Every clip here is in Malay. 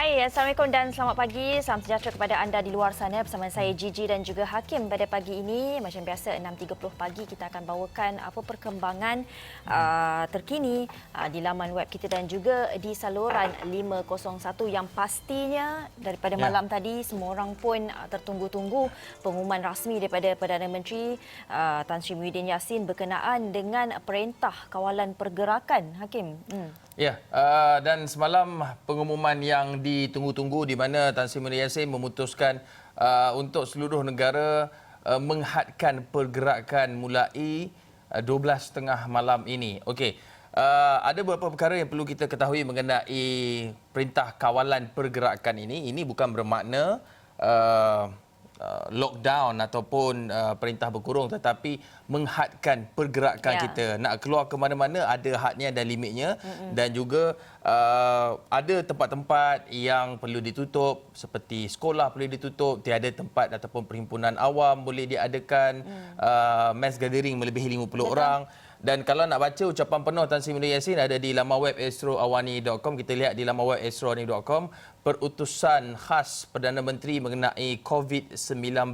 Hai, Assalamualaikum dan selamat pagi. Salam sejahtera kepada anda di luar sana bersama saya Gigi dan juga Hakim. Pada pagi ini, macam biasa 6.30 pagi kita akan bawakan apa perkembangan terkini di laman web kita dan juga di saluran 501 yang pastinya daripada malam tadi semua orang pun tertunggu-tunggu pengumuman rasmi daripada Perdana Menteri Tan Sri Muhyiddin Yassin berkenaan dengan Perintah Kawalan Pergerakan. Hakim. Ya, dan semalam pengumuman yang ditunggu-tunggu di mana Tan Sri Muhyiddin Yassin memutuskan untuk seluruh negara menghadkan pergerakan mulai 12.30 malam ini. Okey, ada beberapa perkara yang perlu kita ketahui mengenai Perintah Kawalan Pergerakan ini. Ini bukan bermakna lockdown ataupun perintah berkurung, tetapi menghadkan pergerakan kita. Nak keluar ke mana-mana ada hadnya dan limitnya. Dan juga ada tempat-tempat yang perlu ditutup seperti sekolah perlu ditutup, tiada tempat ataupun perhimpunan awam boleh diadakan, mass gathering melebihi 50 orang. Dan kalau nak baca ucapan penuh Tan Sri Muhyiddin Yassin ada di laman web astroawani.com. Kita lihat di laman web astroawani.com, perutusan khas Perdana Menteri mengenai COVID-19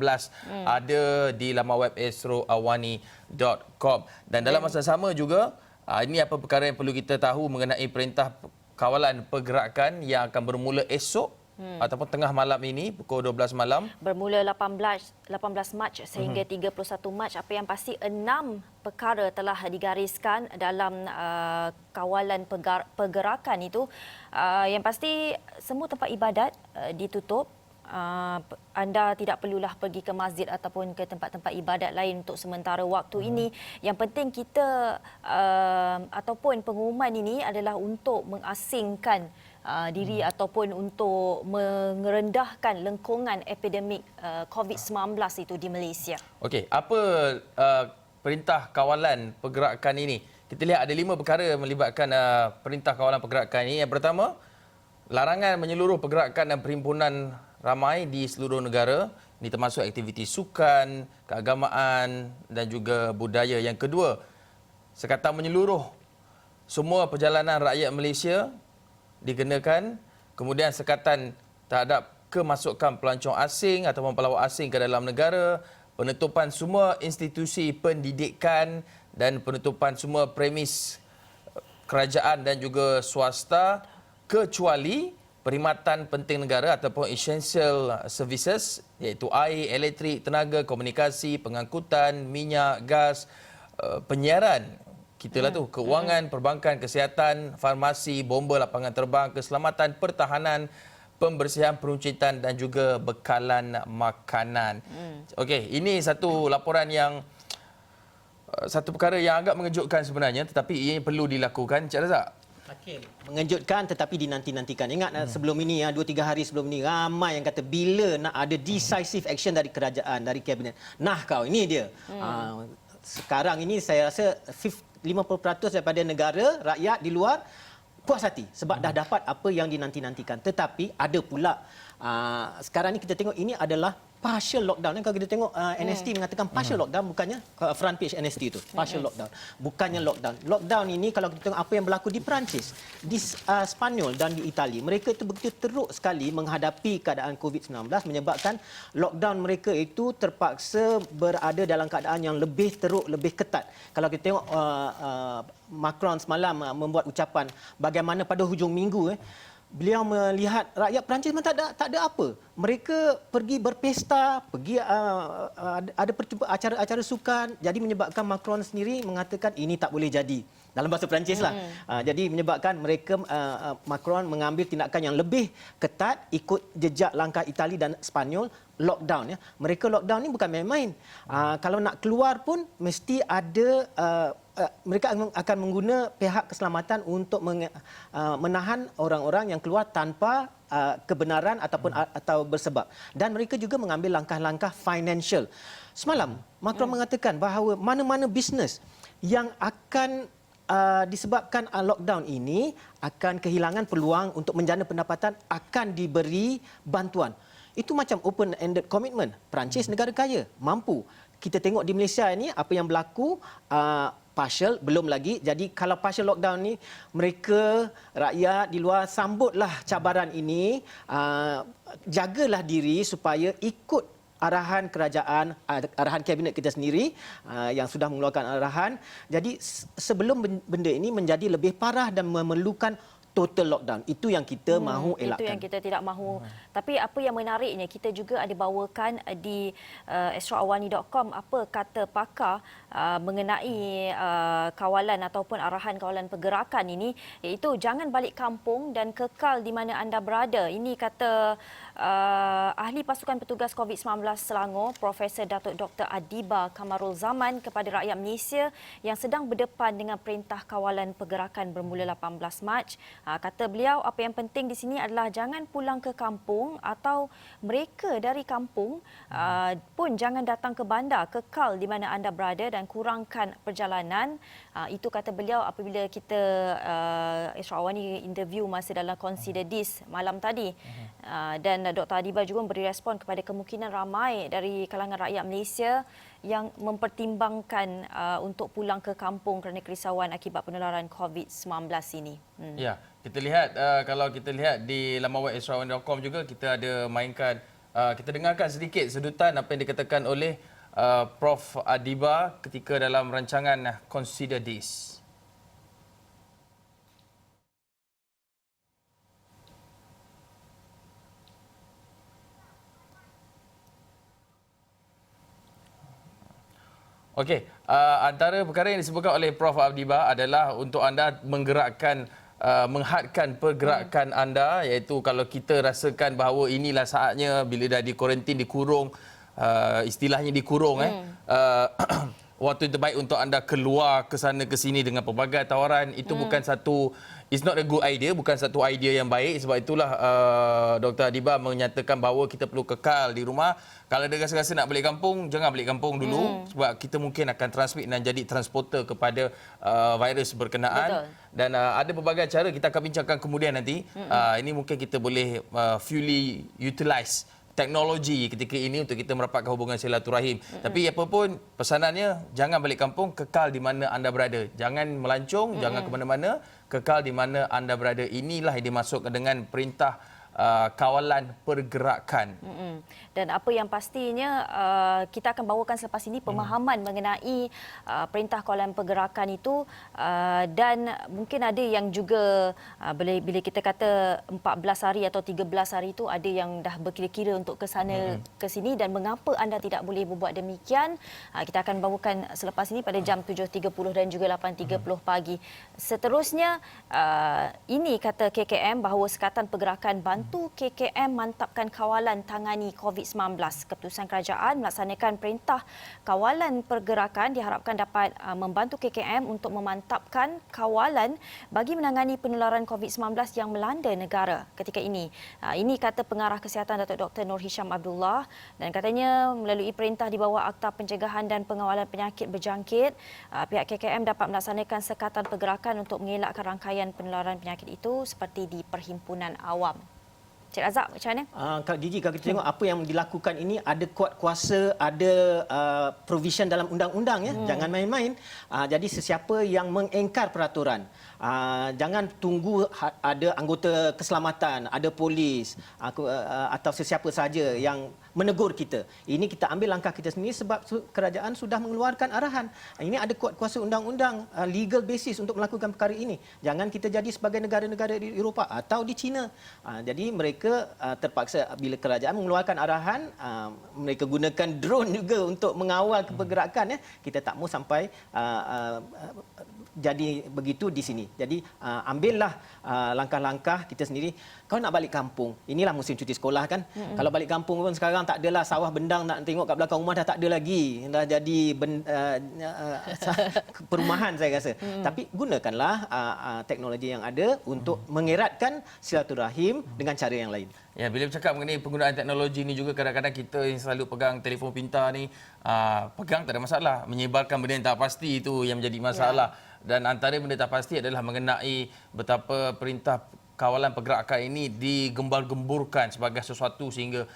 ada di laman web astroawani.com. Dan dalam masa sama juga, ini apa perkara yang perlu kita tahu mengenai Perintah Kawalan Pergerakan yang akan bermula esok ataupun tengah malam ini pukul 12 malam. Bermula 18 Mac sehingga 31 Mac. Apa yang pasti 6 perkara telah digariskan dalam kawalan pergerakan itu. Yang pasti semua tempat ibadat ditutup. Anda tidak perlulah pergi ke masjid ataupun ke tempat-tempat ibadat lain untuk sementara waktu ini. Yang penting kita ataupun pengumuman ini adalah untuk mengasingkan diri ataupun untuk merendahkan lengkungan epidemik COVID-19 itu di Malaysia. Okey, apa Perintah Kawalan Pergerakan ini? Kita lihat ada 5 perkara melibatkan Perintah Kawalan Pergerakan ini. Yang pertama, larangan menyeluruh pergerakan dan perhimpunan ramai di seluruh negara. Ini termasuk aktiviti sukan, keagamaan dan juga budaya. Yang kedua, sekatan menyeluruh semua perjalanan rakyat Malaysia dikenakan. Kemudian sekatan terhadap kemasukan pelancong asing ataupun pelawak asing ke dalam negara, penutupan semua institusi pendidikan dan penutupan semua premis kerajaan dan juga swasta kecuali perkhidmatan penting negara ataupun essential services iaitu air, elektrik, tenaga, komunikasi, pengangkutan, minyak, gas, penyiaran. Kita lah tu, keuangan, perbankan, kesihatan, farmasi, bomba lapangan terbang, keselamatan, pertahanan, pembersihan, peruncitan dan juga bekalan makanan. Okey, ini satu laporan yang satu perkara yang agak mengejutkan sebenarnya, tetapi ia perlu dilakukan. Encik Razak. Hakim, mengejutkan tetapi dinanti-nantikan. Ingat sebelum ini, 2-3 hari sebelum ini, ramai yang kata bila nak ada decisive action dari kerajaan, dari kabinet. Nah kau, ini dia. Sekarang ini saya rasa 50% daripada negara, rakyat di luar puas hati sebab dah dapat apa yang dinanti-nantikan. Tetapi ada pula sekarang ni kita tengok ini adalah partial lockdown. Kalau kita tengok NST mengatakan partial lockdown, bukannya front page NST itu partial lockdown, bukannya lockdown. Lockdown ini kalau kita tengok apa yang berlaku di Perancis, di Spanyol dan di Itali, mereka itu begitu teruk sekali menghadapi keadaan COVID-19 menyebabkan lockdown mereka itu terpaksa berada dalam keadaan yang lebih teruk, lebih ketat. Kalau kita tengok Macron semalam membuat ucapan bagaimana pada hujung minggu beliau melihat rakyat Perancis memang tak ada apa. Mereka pergi berpesta, pergi ada acara-acara sukan. Jadi menyebabkan Macron sendiri mengatakan ini tak boleh jadi. Dalam bahasa Perancis lah. Jadi menyebabkan mereka Macron mengambil tindakan yang lebih ketat ikut jejak langkah Itali dan Spanyol, lockdown. Mereka lockdown ni bukan main-main. Kalau nak keluar pun mesti ada mereka akan mengguna pihak keselamatan untuk menahan orang-orang yang keluar tanpa kebenaran atau bersebab. Dan mereka juga mengambil langkah-langkah financial. Semalam Macron mengatakan bahawa mana-mana bisnes yang akan disebabkan lockdown ini akan kehilangan peluang untuk menjana pendapatan akan diberi bantuan. Itu macam open-ended commitment. Perancis negara kaya, mampu. Kita tengok di Malaysia ini apa yang berlaku, partial, belum lagi. Jadi kalau partial lockdown ni, mereka rakyat di luar sambutlah cabaran ini, jagalah diri supaya ikut arahan kerajaan, arahan kabinet kita sendiri yang sudah mengeluarkan arahan. Jadi sebelum benda ini menjadi lebih parah dan memerlukan total lockdown. Itu yang kita mahu elakkan. Itu yang kita tidak mahu. Tapi apa yang menariknya, kita juga ada bawakan di extraawani.com apa kata pakar mengenai kawalan ataupun arahan kawalan pergerakan ini, iaitu jangan balik kampung dan kekal di mana anda berada. Ini kata ahli pasukan petugas COVID-19 Selangor, Profesor Datuk Dr. Adiba Kamarul Zaman kepada rakyat Malaysia yang sedang berdepan dengan perintah kawalan pergerakan bermula 18 Mac. Kata beliau, apa yang penting di sini adalah jangan pulang ke kampung atau mereka dari kampung pun jangan datang ke bandar, kekal di mana anda berada dan kurangkan perjalanan. Itu kata beliau apabila kita Isra Awani interview masa dalam Consider This malam tadi. Dan Dr. Adiba juga memberi respon kepada kemungkinan ramai dari kalangan rakyat Malaysia yang mempertimbangkan untuk pulang ke kampung kerana kerisauan akibat penularan COVID-19 ini. Ya, kita lihat kalau kita lihat di laman web extraawani.com juga kita ada mainkan, kita dengarkan sedikit sedutan apa yang dikatakan oleh Prof Adiba ketika dalam rancangan Consider This. Okey, antara perkara yang disebutkan oleh Prof Adiba adalah untuk anda menggerakkan, menghadkan pergerakan anda, iaitu kalau kita rasakan bahawa inilah saatnya bila dah di kuarantin, dikurung, istilahnya dikurung, waktu terbaik untuk anda keluar ke sana ke sini dengan pelbagai tawaran. Itu bukan satu, it's not a good idea, bukan satu idea yang baik. Sebab itulah Dr. Adiba menyatakan bahawa kita perlu kekal di rumah. Kalau ada rasa-rasa nak balik kampung, jangan balik kampung dulu. Sebab kita mungkin akan transmit dan jadi transporter kepada virus berkenaan. Betul. Dan ada pelbagai cara kita akan bincangkan kemudian nanti. Ini mungkin kita boleh fully utilize teknologi ketika ini untuk kita merapatkan hubungan silaturahim. Tapi apapun pesanannya, jangan balik kampung, kekal di mana anda berada. Jangan melancong, jangan ke mana-mana, kekal di mana anda berada. Inilah yang dimasukkan dengan perintah kawalan pergerakan. Dan apa yang pastinya kita akan bawakan selepas ini pemahaman mengenai perintah kawalan pergerakan itu, dan mungkin ada yang juga bila kita kata 14 hari atau 13 hari itu ada yang dah berkira-kira untuk ke sana ke sini, dan mengapa anda tidak boleh berbuat demikian, kita akan bawakan selepas ini pada jam 7.30 dan juga 8.30 pagi. Seterusnya ini kata KKM bahawa Sekatan Pergerakan bantu KKM mantapkan kawalan tangani COVID-19. Keputusan kerajaan melaksanakan perintah kawalan pergerakan diharapkan dapat membantu KKM untuk memantapkan kawalan bagi menangani penularan COVID-19 yang melanda negara ketika ini. Ini kata pengarah kesihatan Datuk Dr. Nur Hisham Abdullah, dan katanya melalui perintah di bawah Akta Pencegahan dan Pengawalan Penyakit Berjangkit, pihak KKM dapat melaksanakan sekatan pergerakan untuk mengelakkan rangkaian penularan penyakit itu seperti di perhimpunan awam. Cik Razak, macam mana? Kak Gigi, kalau kita tengok apa yang dilakukan ini, ada kuat kuasa, ada provision dalam undang-undang, ya. Jangan main-main. Jadi sesiapa yang mengingkar peraturan, jangan tunggu ada anggota keselamatan, ada polis atau sesiapa saja yang menegur kita. Ini kita ambil langkah kita sendiri sebab kerajaan sudah mengeluarkan arahan. Ini ada kuat kuasa undang-undang, legal basis untuk melakukan perkara ini. Jangan kita jadi sebagai negara-negara di Eropah atau di China. Jadi mereka terpaksa bila kerajaan mengeluarkan arahan, mereka gunakan drone juga untuk mengawal pergerakan. Kita tak mau sampai jadi begitu di sini. Jadi ambillah langkah-langkah kita sendiri. Kau nak balik kampung, inilah musim cuti sekolah kan. Kalau balik kampung pun sekarang tak adalah sawah bendang nak tengok kat belakang rumah, dah tak ada lagi. Dah jadi perumahan saya rasa. Tapi gunakanlah teknologi yang ada untuk mengeratkan silaturahim dengan cara yang lain. Ya, bila bercakap mengenai penggunaan teknologi ni juga, kadang-kadang kita yang selalu pegang telefon pintar ni, pegang tak ada masalah. Menyebarkan benda yang tak pasti itu yang menjadi masalah. Dan antara benda tak pasti adalah mengenai betapa perintah kawalan pergerakan ini digembar-gemburkan sebagai sesuatu sehingga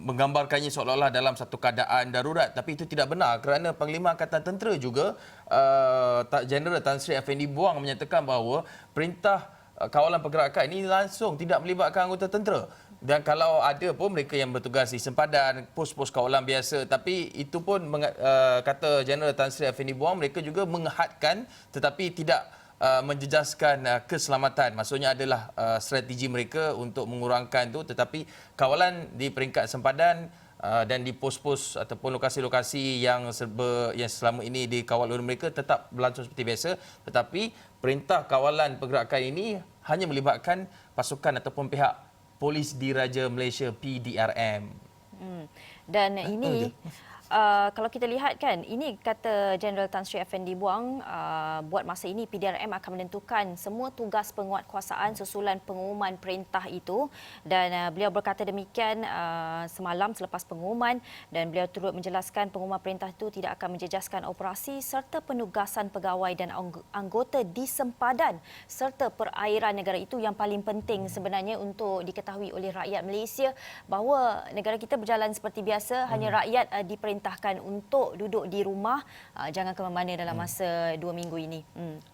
menggambarkannya seolah-olah dalam satu keadaan darurat, tapi itu tidak benar kerana Panglima Angkatan Tentera juga Jeneral Tan Sri Effendi Buang menyatakan bahawa perintah kawalan pergerakan ini langsung tidak melibatkan anggota tentera. Dan kalau ada pun mereka yang bertugas di sempadan, pos-pos kawalan biasa, tapi itu pun kata Jeneral Tan Sri Effendi Buang, mereka juga menghadkan tetapi tidak menjejaskan keselamatan. Maksudnya adalah strategi mereka untuk mengurangkan itu, tetapi kawalan di peringkat sempadan dan di pos-pos ataupun lokasi-lokasi yang selama ini dikawal oleh mereka tetap berlangsung seperti biasa, tetapi perintah kawalan pergerakan ini hanya melibatkan pasukan ataupun pihak Polis Diraja Malaysia PDRM. Dan ini kalau kita lihat kan, ini kata Jeneral Tan Sri Effendi Buang, buat masa ini PDRM akan menentukan semua tugas penguatkuasaan susulan pengumuman perintah itu, dan beliau berkata demikian semalam selepas pengumuman, dan beliau turut menjelaskan pengumuman perintah itu tidak akan menjejaskan operasi serta penugasan pegawai dan anggota di sempadan serta perairan negara. Itu yang paling penting sebenarnya untuk diketahui oleh rakyat Malaysia, bahawa negara kita berjalan seperti biasa, hanya rakyat diperintahkan untuk duduk di rumah, jangan ke mana-mana dalam masa 2 minggu ini.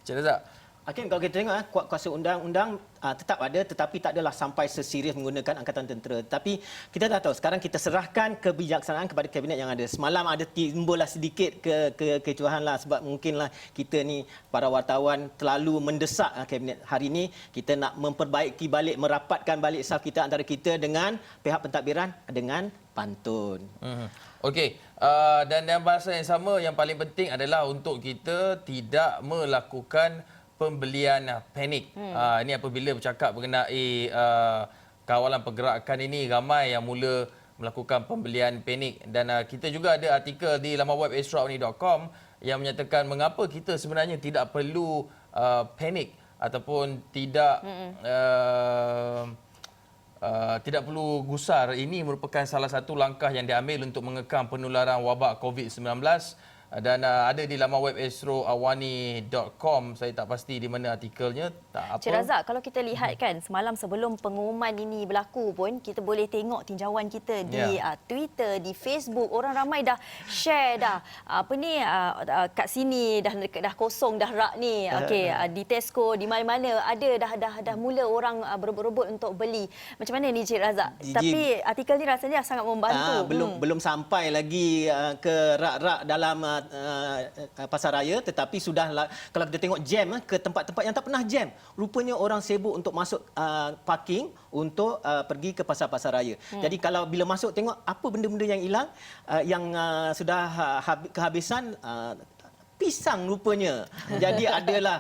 Cik Razak. Okey, kalau kita tengok kuasa undang-undang tetap ada, tetapi tak adalah sampai seserius menggunakan Angkatan Tentera. Tapi kita dah tahu sekarang kita serahkan kebijaksanaan kepada kabinet yang ada. Semalam ada timbullah sedikit kekecohan lah, sebab mungkinlah kita ni para wartawan terlalu mendesak kabinet. Hari ini kita nak memperbaiki balik, merapatkan balik saf kita antara kita dengan pihak pentadbiran dengan pantun. Okey, dan dalam bahasa yang sama, yang paling penting adalah untuk kita tidak melakukan pembelian panik. Ini apabila bercakap mengenai kawalan pergerakan ini, ramai yang mula melakukan pembelian panik. Dan kita juga ada artikel di laman web extraordinary.com yang menyatakan mengapa kita sebenarnya tidak perlu panik ataupun tidak tidak perlu gusar. Ini merupakan salah satu langkah yang diambil untuk mengekang penularan wabak COVID-19. Dan ada di laman web astroawani.com. Saya tak pasti di mana artikelnya. Tak apa. Cik Razak, kalau kita lihat kan, semalam sebelum pengumuman ini berlaku pun, kita boleh tengok tinjauan kita di Twitter, di Facebook. Orang ramai dah share dah. Kat sini dah kosong dah rak ni. Okey, di Tesco, di mana-mana ada dah mula orang berebut-rebut untuk beli. Macam mana ni Cik Razak? Tapi artikel ni rasanya sangat membantu. Belum sampai lagi ke rak-rak dalam pasar raya, tetapi sudah kalau kita tengok jam ke tempat-tempat yang tak pernah jam, rupanya orang sibuk untuk masuk parking untuk pergi ke pasar-pasar raya. Jadi kalau bila masuk tengok apa benda-benda yang hilang, yang sudah kehabisan, pisang rupanya. Jadi adalah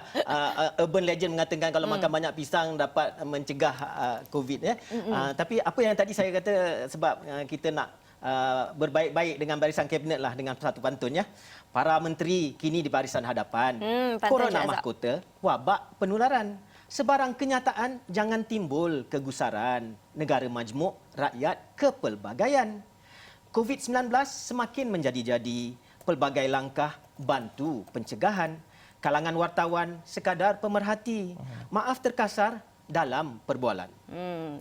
urban legend mengatakan kalau makan banyak pisang dapat mencegah COVID. Tapi apa yang tadi saya kata, sebab kita nak berbaik-baik dengan barisan kabinet lah dengan satu pantun ya. Para menteri kini di barisan hadapan. Corona mahkota, wabak penularan. Sebarang kenyataan jangan timbul kegusaran. Negara majmuk, rakyat kepelbagaian. COVID-19 semakin menjadi-jadi. Pelbagai langkah bantu pencegahan. Kalangan wartawan sekadar pemerhati. Maaf terkasar dalam perbualan.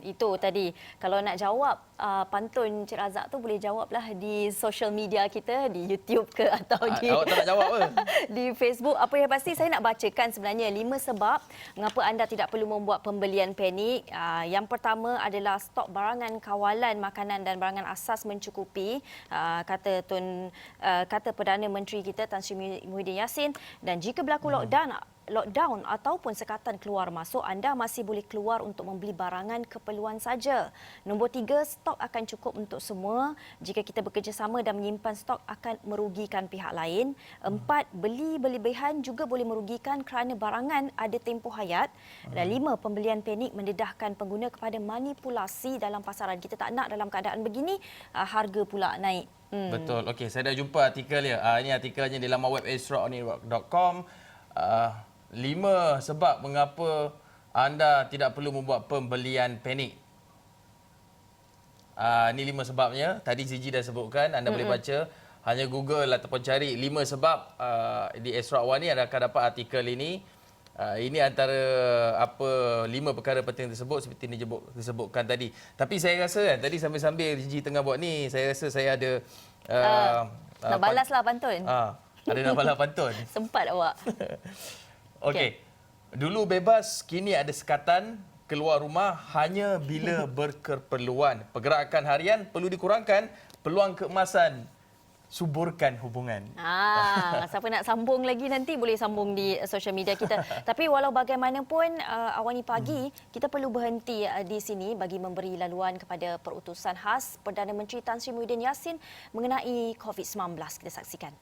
Itu tadi. Kalau nak jawab pantun Cik Razak tu, boleh jawablah di social media kita, di YouTube ke atau di awak tak nak jawab ke? di Facebook. Apa yang pasti saya nak bacakan sebenarnya 5 sebab mengapa anda tidak perlu membuat pembelian panik. Yang pertama adalah stok barangan kawalan makanan dan barangan asas mencukupi, kata Perdana Menteri kita Tan Sri Muhyiddin Yassin. Dan jika berlaku lockdown ataupun sekatan keluar masuk, anda masih boleh keluar untuk membeli barangan keperluan saja. Nombor 3, stok akan cukup untuk semua. Jika kita bekerjasama dan menyimpan stok akan merugikan pihak lain. 4, beli berlebihan juga boleh merugikan kerana barangan ada tempoh hayat. Dan 5, pembelian panik mendedahkan pengguna kepada manipulasi dalam pasaran. Kita tak nak dalam keadaan begini harga pula naik. Betul. Okey, saya dah jumpa artikel dia. Ini artikelnya di laman web extraordinary.com. 5 sebab mengapa anda tidak perlu membuat pembelian panik. Ini 5 sebabnya. Tadi Zizi dah sebutkan, anda boleh baca. Hanya Google ataupun cari 5 sebab di Extra Awani, anda akan dapat artikel ini. Ini antara apa 5 perkara penting tersebut seperti disebutkan tadi. Tapi saya rasa kan tadi sambil-sambil Gigi tengah buat ni, saya rasa saya ada nak balaslah pantun. Ada nak balas pantun. Sempat awak. Okey. Dulu bebas, kini ada sekatan. Keluar rumah hanya bila berkeperluan. Pergerakan harian perlu dikurangkan. Peluang keemasan, suburkan hubungan. Siapa nak sambung lagi nanti boleh sambung di sosial media kita. Tapi walau bagaimanapun Awani Pagi, kita perlu berhenti di sini bagi memberi laluan kepada perutusan khas Perdana Menteri Tan Sri Muhyiddin Yassin mengenai COVID-19. Kita saksikan.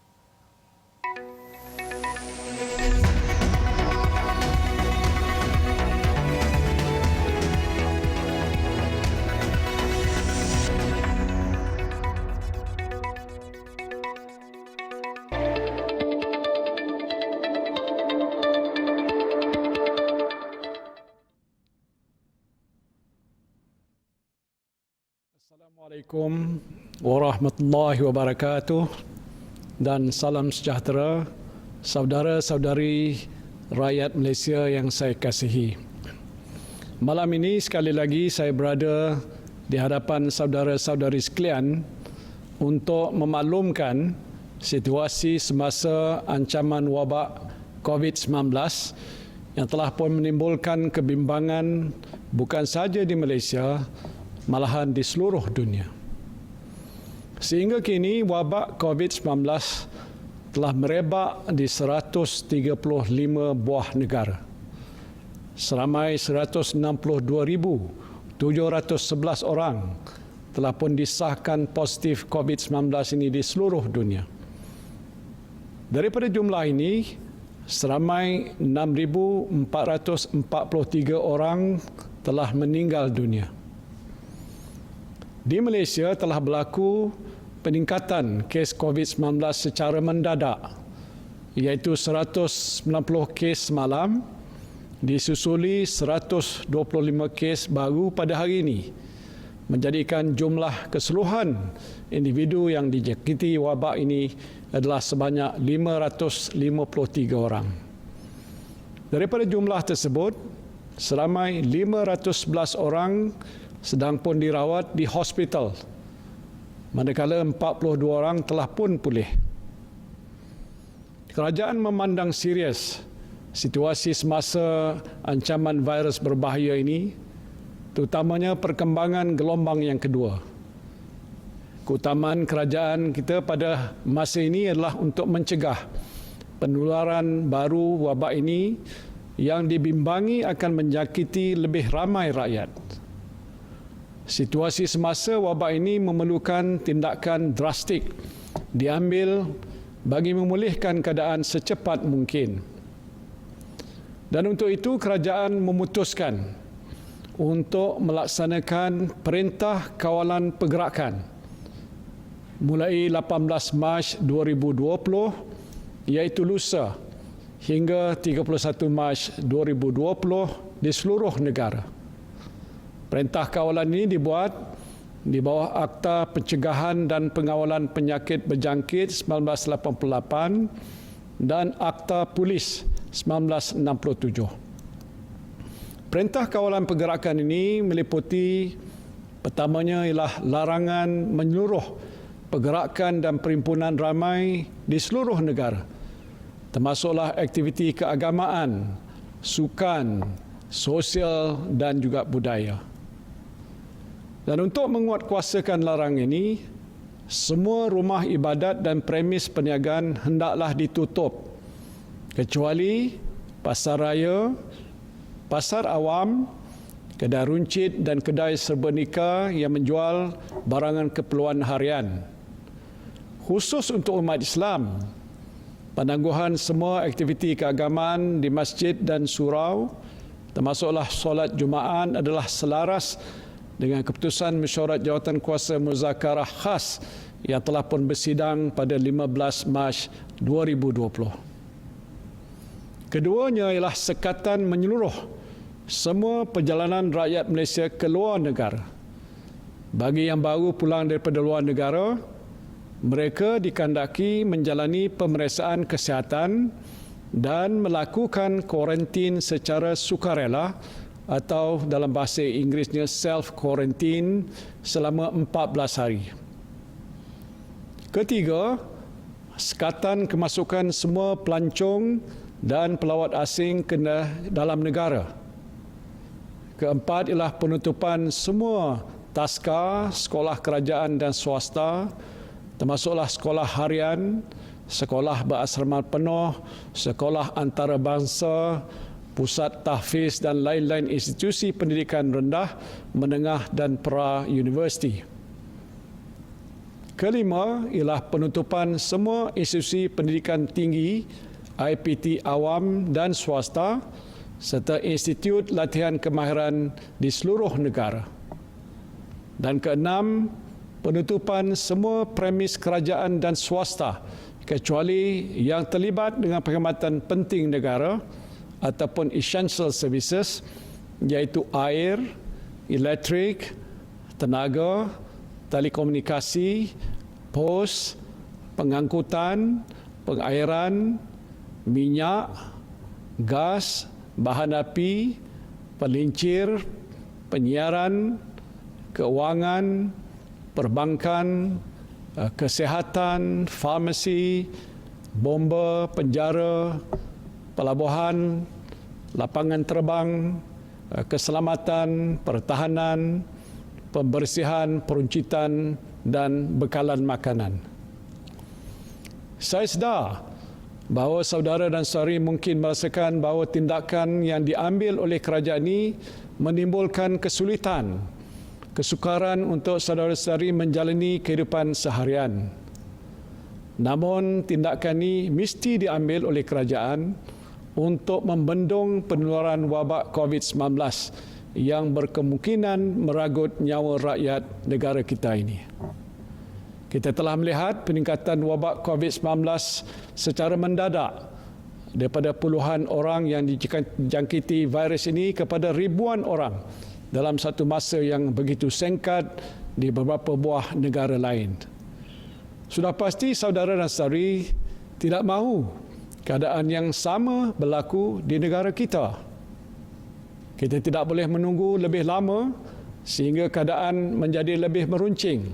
Assalamualaikum warahmatullahi wabarakatuh dan salam sejahtera saudara-saudari rakyat Malaysia yang saya kasihi. Malam ini sekali lagi saya berada di hadapan saudara-saudari sekalian untuk memaklumkan situasi semasa ancaman wabak COVID-19 yang telah pun menimbulkan kebimbangan bukan sahaja di Malaysia, malahan di seluruh dunia. Sehingga kini wabak COVID-19 telah merebak di 135 buah negara. Seramai 162,711 orang telah pun disahkan positif COVID-19 ini di seluruh dunia. Daripada jumlah ini, seramai 6,443 orang telah meninggal dunia. Di Malaysia telah berlaku peningkatan kes COVID-19 secara mendadak, iaitu 190 kes semalam, disusuli 125 kes baru pada hari ini, menjadikan jumlah keseluruhan individu yang dijangkiti wabak ini adalah sebanyak 553 orang. Daripada jumlah tersebut, seramai 511 orang sedang pun dirawat di hospital, manakala 42 orang telah pun pulih. Kerajaan memandang serius situasi semasa ancaman virus berbahaya ini, terutamanya perkembangan gelombang yang kedua. Keutamaan kerajaan kita pada masa ini adalah untuk mencegah penularan baru wabak ini yang dibimbangi akan menjangkiti lebih ramai rakyat. Situasi semasa wabak ini memerlukan tindakan drastik diambil bagi memulihkan keadaan secepat mungkin. Dan untuk itu kerajaan memutuskan untuk melaksanakan Perintah Kawalan Pergerakan mulai 18 Mac 2020 iaitu lusa hingga 31 Mac 2020 di seluruh negara. Perintah kawalan ini dibuat di bawah Akta Pencegahan dan Pengawalan Penyakit Berjangkit 1988 dan Akta Polis 1967. Perintah Kawalan Pergerakan ini meliputi pertamanya ialah larangan menyeluruh pergerakan dan perhimpunan ramai di seluruh negara, termasuklah aktiviti keagamaan, sukan, sosial dan juga budaya. Dan untuk menguatkuasakan larangan ini, semua rumah ibadat dan premis perniagaan hendaklah ditutup, kecuali pasar raya, pasar awam, kedai runcit dan kedai serba nikah yang menjual barangan keperluan harian. Khusus untuk umat Islam, penangguhan semua aktiviti keagamaan di masjid dan surau, termasuklah solat Jumaat adalah selaras dengan keputusan Mesyuarat Jawatankuasa Muzakarah Khas yang telah pun bersidang pada 15 Mac 2020. Keduanya ialah sekatan menyeluruh semua perjalanan rakyat Malaysia ke luar negara. Bagi yang baru pulang daripada luar negara, mereka dikandaki menjalani pemeriksaan kesihatan dan melakukan kuarantin secara sukarela atau dalam bahasa Inggerisnya self-quarantine selama 14 hari. Ketiga, sekatan kemasukan semua pelancong dan pelawat asing ke dalam negara. Keempat ialah penutupan semua taska, sekolah kerajaan dan swasta, termasuklah sekolah harian, sekolah berasrama penuh, sekolah antarabangsa, pusat tahfiz dan lain-lain institusi pendidikan rendah, menengah dan pra-universiti. Kelima ialah penutupan semua institusi pendidikan tinggi, IPT awam dan swasta, serta institut latihan kemahiran di seluruh negara. Dan keenam, penutupan semua premis kerajaan dan swasta kecuali yang terlibat dengan perkhidmatan penting negara ataupun essential services, iaitu air, elektrik, tenaga, telekomunikasi, pos, pengangkutan, pengairan, minyak, gas, bahan api, pelincir, penyiaran, keuangan, perbankan, kesihatan, farmasi, bomba, penjara, pelabuhan, lapangan terbang, keselamatan, pertahanan, pembersihan, peruncitan dan bekalan makanan. Saya sedar bahawa saudara dan saudari mungkin merasakan bahawa tindakan yang diambil oleh kerajaan ini menimbulkan kesulitan, kesukaran untuk saudara-saudari menjalani kehidupan seharian. Namun tindakan ini mesti diambil oleh kerajaan untuk membendung penularan wabak COVID-19 yang berkemungkinan meragut nyawa rakyat negara kita ini. Kita telah melihat peningkatan wabak COVID-19 secara mendadak daripada puluhan orang yang dijangkiti virus ini kepada ribuan orang dalam satu masa yang begitu singkat di beberapa buah negara lain. Sudah pasti saudara dan saudari tidak mahu keadaan yang sama berlaku di negara kita. Kita tidak boleh menunggu lebih lama sehingga keadaan menjadi lebih meruncing,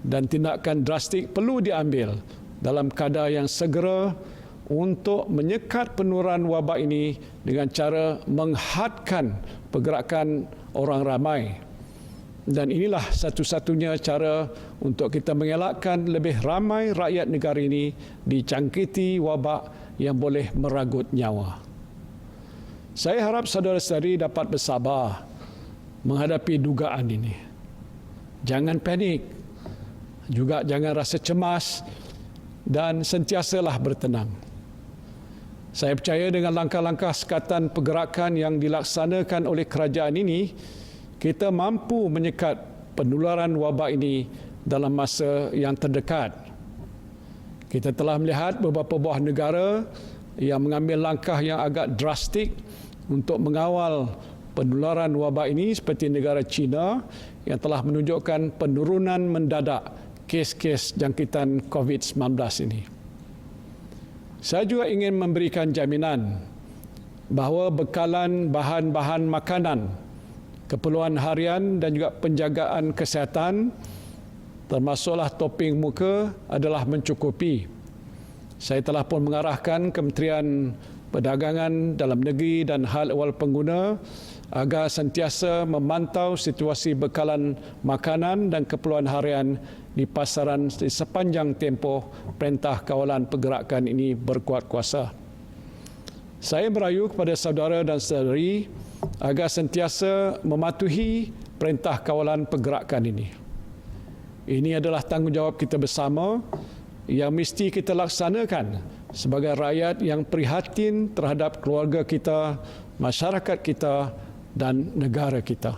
dan tindakan drastik perlu diambil dalam kadar yang segera untuk menyekat penularan wabak ini dengan cara menghadkan pergerakan orang ramai. Dan inilah satu-satunya cara untuk kita mengelakkan lebih ramai rakyat negara ini dijangkiti wabak yang boleh meragut nyawa. Saya harap saudara-saudari dapat bersabar menghadapi dugaan ini. Jangan panik, juga jangan rasa cemas, dan sentiasalah bertenang. Saya percaya dengan langkah-langkah sekatan pergerakan yang dilaksanakan oleh kerajaan ini, kita mampu menyekat penularan wabak ini dalam masa yang terdekat. Kita telah melihat beberapa buah negara yang mengambil langkah yang agak drastik untuk mengawal penularan wabak ini, seperti negara China yang telah menunjukkan penurunan mendadak kes-kes jangkitan COVID-19 ini. Saya juga ingin memberikan jaminan bahawa bekalan bahan-bahan makanan, keperluan harian dan juga penjagaan kesihatan, termasuklah toping muka, adalah mencukupi. Saya telah pun mengarahkan Kementerian Perdagangan Dalam Negeri dan Hal Ehwal Pengguna agar sentiasa memantau situasi bekalan makanan dan keperluan harian di pasaran di sepanjang tempoh Perintah Kawalan Pergerakan ini berkuat kuasa. Saya merayu kepada saudara dan saudari agar sentiasa mematuhi Perintah Kawalan Pergerakan ini. Ini adalah tanggungjawab kita bersama yang mesti kita laksanakan sebagai rakyat yang prihatin terhadap keluarga kita, masyarakat kita dan negara kita.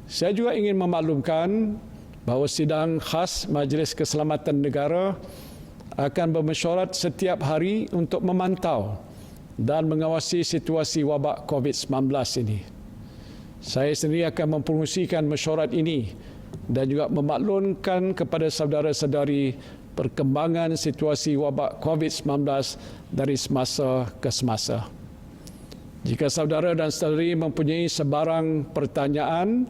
Saya juga ingin memaklumkan bahawa sidang khas Majlis Keselamatan Negara akan bermesyuarat setiap hari untuk memantau dan mengawasi situasi wabak COVID-19 ini. Saya sendiri akan mempromosikan mesyuarat ini dan juga memaklumkan kepada saudara-saudari perkembangan situasi wabak COVID-19 dari semasa ke semasa. Jika saudara dan saudari mempunyai sebarang pertanyaan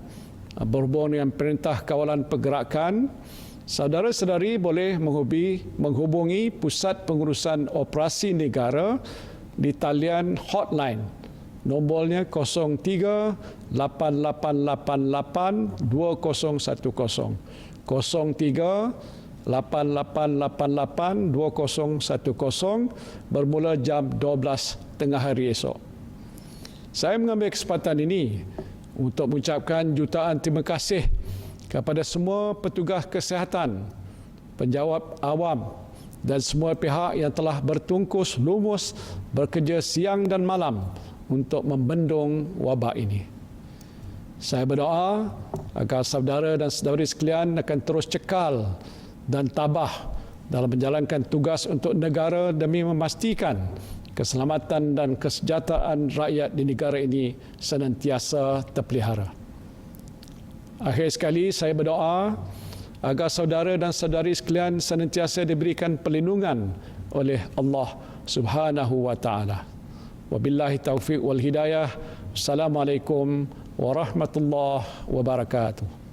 berhubung dengan Perintah Kawalan Pergerakan, saudara-saudari boleh menghubungi Pusat Pengurusan Operasi Negara di talian hotline. Nombornya 03-8888-2010. 03-8888-2010 bermula jam 12 tengah hari esok. Saya mengambil kesempatan ini untuk mengucapkan jutaan terima kasih kepada semua petugas kesihatan, penjawat awam dan semua pihak yang telah bertungkus lumus bekerja siang dan malam untuk membendung wabak ini. Saya berdoa agar saudara dan saudari sekalian akan terus cekal dan tabah dalam menjalankan tugas untuk negara demi memastikan keselamatan dan kesejahteraan rakyat di negara ini senantiasa terpelihara. Akhir sekali, saya berdoa agar saudara dan saudari sekalian senantiasa diberikan perlindungan oleh Allah Subhanahu wa taala. Wabillahi taufiq wal hidayah. Assalamualaikum warahmatullahi wabarakatuh.